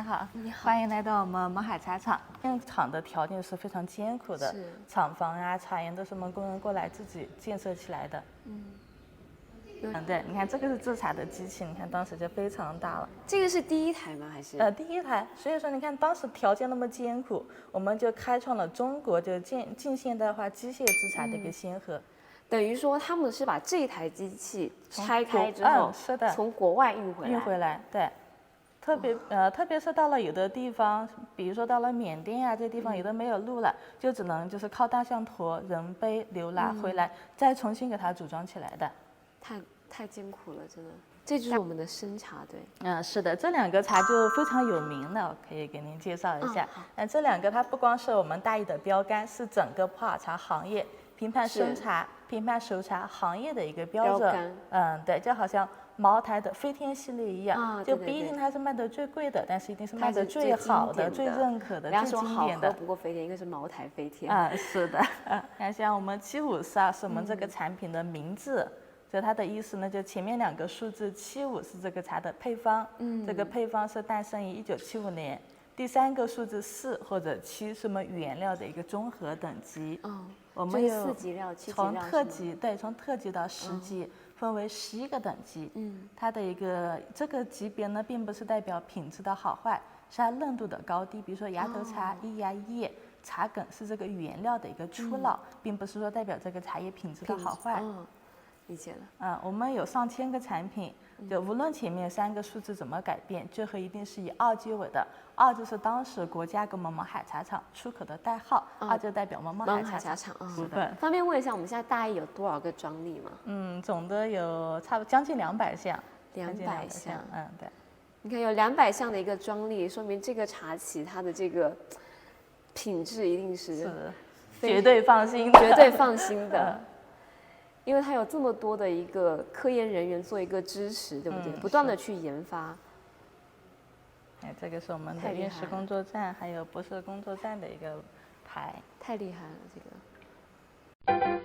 好，你好，欢迎来到我们勐海茶厂。现厂的条件是非常艰苦的，厂房啊、茶园都是我们工人过来自己建设起来的。对，你看这个是制茶的机器，你看当时就非常大了。这个是第一台吗？还是？第一台。所以说，你看当时条件那么艰苦，我们就开创了中国就近现代化机械制茶的一个先河。等于说他们是把这台机器拆开之后，是的，从国外运回来。对。特别是到了有的地方，比如说到了缅甸啊，这地方有的没有路了，就只能就是靠大象驮、人背、牛拉回来，再重新给它组装起来的。太艰苦了，真的。这就是我们的生茶，对。是的，这两个茶就非常有名了，我可以给您介绍一下。这两个它不光是我们大邑的标杆，是整个普洱茶行业评判生茶、评判熟茶行业的一个标准。对，就好像茅台的飞天系列一样，就不一定它是卖的最贵的，但是一定是卖的最好的、最认可的、最经典的。不过飞天，应该是茅台飞天。是的。看像我们754是我们这个产品的名字。就它的意思呢，就前面两个数字75是这个茶的配方，这个配方是诞生于1975年。第3个数字4或者7是我们原料的一个综合等级。我们有4级料、7级料，从特级从特级到10级，分为11个等级。它的一个这个级别呢，并不是代表品质的好坏，是它嫩度的高低。比如说芽头茶、一芽一叶。茶梗是这个原料的一个初老，并不是说代表这个茶叶品质的好坏。理解了。我们有上千个产品，就无论前面3个数字怎么改变，最后一定是以2结尾的。2就是当时国家给我们勐海茶厂出口的代号，2就代表我们勐海茶厂。方便问一下，我们现在大邑有多少个专利吗？总的有差不多将近200项。200项。对。你看有200项的一个专利，说明这个茶企它的这个品质一定是绝对放心的。绝对放心的。因为它有这么多的一个科研人员做一个支持，对不对？不断的去研发。这个是我们的院士工作站，还有博士工作站的一个牌。太厉害了，这个。